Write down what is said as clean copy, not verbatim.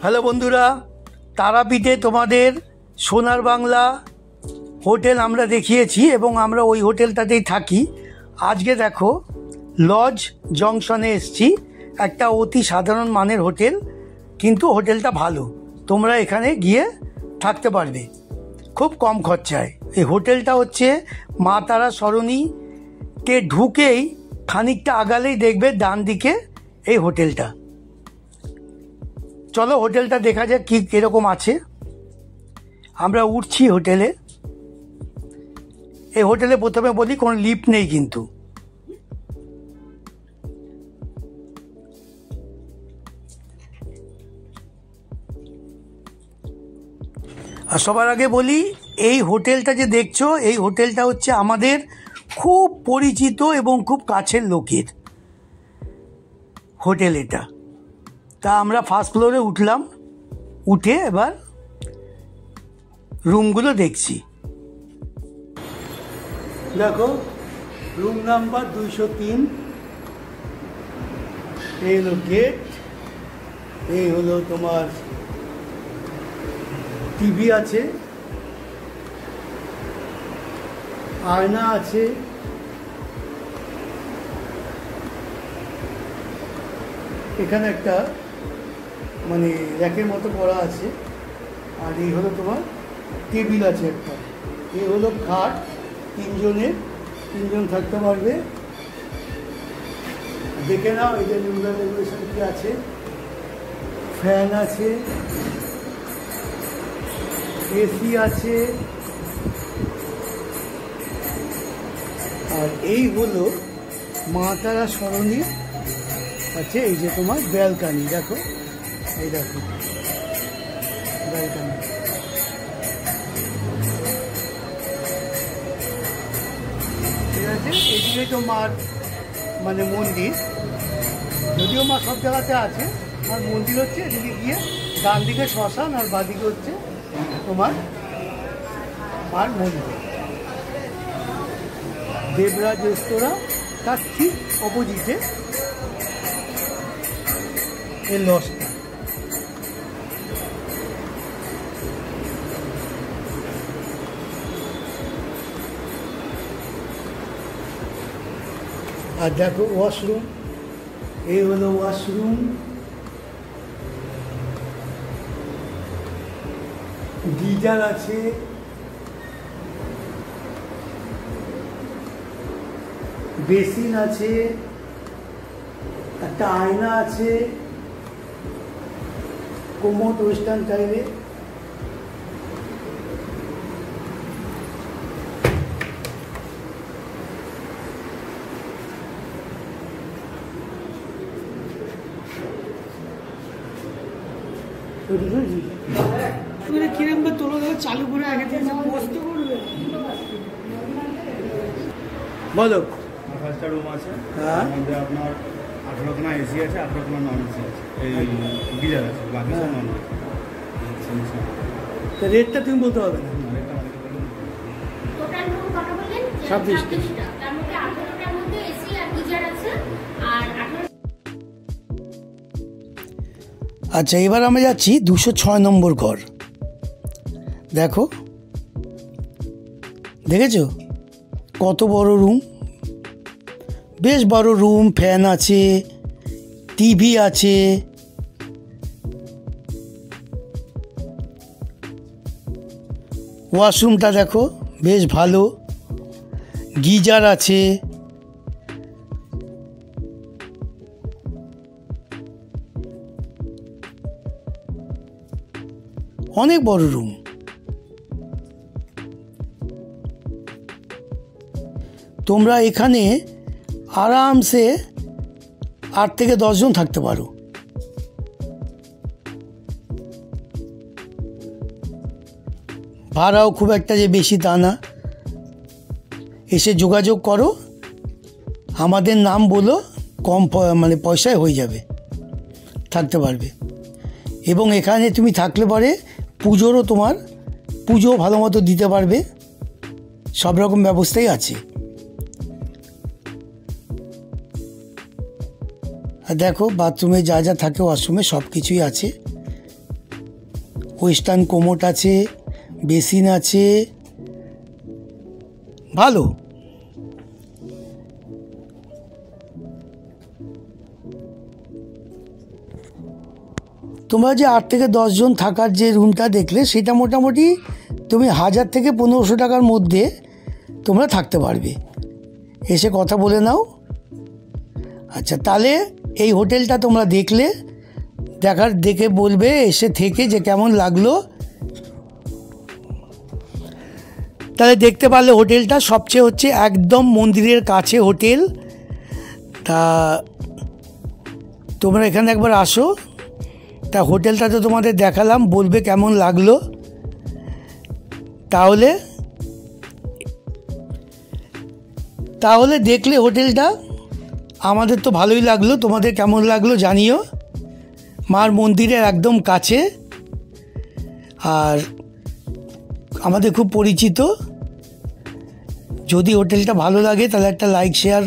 Hello বন্ধুরা, তারাপীঠে তোমাদের সোনার বাংলা হোটেল আমরা দেখিয়েছি এবং আমরা ওই হোটেলটাতেই থাকি। আজকে দেখো লজ জংশনে এসছি, একটা অতি সাধারণ মানের হোটেল, কিন্তু হোটেলটা ভালো। তোমরা এখানে গিয়ে থাকতে পারবে খুব কম খরচায়। এই হোটেলটা হচ্ছে মা তারা সরণিতে ঢুকেই খানিকটা আগালেই দেখবে ডান দিকে এই হোটেলটা। চলো হোটেলটা দেখা যাক কি কিরকম আছে। আমরা উঠছি হোটেলে। এই হোটেলে প্রথমে বলি কোনো লিফট নেই কিন্তু। আর সবার আগে বলি, এই হোটেলটা যে দেখছো, এই হোটেলটা হচ্ছে আমাদের খুব পরিচিত এবং খুব কাছের লোকের হোটেল এটা। তা আমরা ফার্স্ট ফ্লোরে উঠলাম, উঠে এবার রুমগুলো দেখছি। দেখো রুম নাম্বার 203, এই হলো গেট, এই হলো তোমার টিভি আছে, আয়না আছে, এখানে একটা মানে র্যাকের মতো করা আছে, আর এই হলো তোমার টেবিল আছে একটা, এই হলো খাট, তিনজন থাকতে পারবে। দেখে নাও এদের রুম রেগুলেশন কি আছে। ফ্যান আছে, এসি আছে, আর এই হলো মা তারা সরণি আছে। এই যে তোমার ব্যালকানি, দেখো এই দেখো ব্যালকানি। ঠিক আছে, এদিকে তো মার মানে মন্দির, যদিও মা সব জায়গাতে আছে, আর মন্দির হচ্ছে এদিকে গিয়ে ডান দিকে শ্মশান, আর বাদিকে হচ্ছে তোমার মার মন্দির। দেবরাজ রেস্তোরাঁ, তার ঠিক অপোজিটে এই লজটা। আর দেখো ওয়াশরুম, এই হলো ওয়াশরুম, গিজার আছে, বেসিন আছে, একটা আয়না আছে, কোমোড ওয়েস্টার্ন টাইপে। কিরম তোলো চালু করে আগে থেকে বসতে করবে। বলো। ফার্স্টটা রুম আছে, তার মধ্যে আপনার 18খানা এসি আছে, 18খানা নন এসি আছে, এই গিজার আছে, বাকি সব নন আছে। তো রেটটা তুমি বলতে হবে না। টোটাল রুম কত বললেন? 26টা। তার মধ্যে 18টার মধ্যে এসি আর গিজার আছে, আর 18। আচ্ছা, এবার আমরা যাচ্ছি 206 নম্বর ঘর। দেখো, দেখেছো কত বড় রুম, বেশ বড় রুম, ফ্যান আছে, টিভি আছে, ওয়াশরুমটা দেখো বেশ ভালো, গিজার আছে, অনেক বড় রুম। তোমরা এখানে আরামসে 8 থেকে 10 জন থাকতে পারো। ভাড়াও খুব একটা যে বেশি তা না। এসে যোগাযোগ করো, আমাদের নাম বলো, কম মানে পয়সায় হয়ে যাবে, থাকতে পারবে। এবং এখানে তুমি থাকলে পরে পুজোরও তোমার পুজো ভালো মতো দিতে পারবে, সব রকম ব্যবস্থাই আছে। দেখো বাথরুমে যা যা থাকে ওয়াশরুমে সব কিছুই আছে। ওয়েস্টার্ন কোমোট আছে, বেসিন আছে, ভালো। তোমরা যে 8 থেকে 10 জন থাকার যে রুমটা দেখলে সেটা মোটামুটি তুমি 1000 থেকে 1500 টাকার মধ্যে তোমরা থাকতে পারবে। এসে কথা বলে নাও। আচ্ছা, তাহলে এই হোটেলটা তোমরা দেখে বলবে এসে থেকে যে কেমন লাগলো। তাহলে দেখতে পারলে হোটেলটা সবচেয়ে হচ্ছে একদম মন্দিরের কাছে হোটেল। তা তোমরা এখানে একবার আসো। তা হোটেলটা তো তোমাদের দেখালাম, বলবে কেমন লাগলো। তাহলে দেখলে হোটেলটা, আমাদের তো ভালোই লাগলো, তোমাদের কেমন লাগলো জানিও। মার মন্দিরের একদম কাছে, আর আমাদের খুব পরিচিত। যদি হোটেলটা ভালো লাগে তাহলে একটা লাইক শেয়ার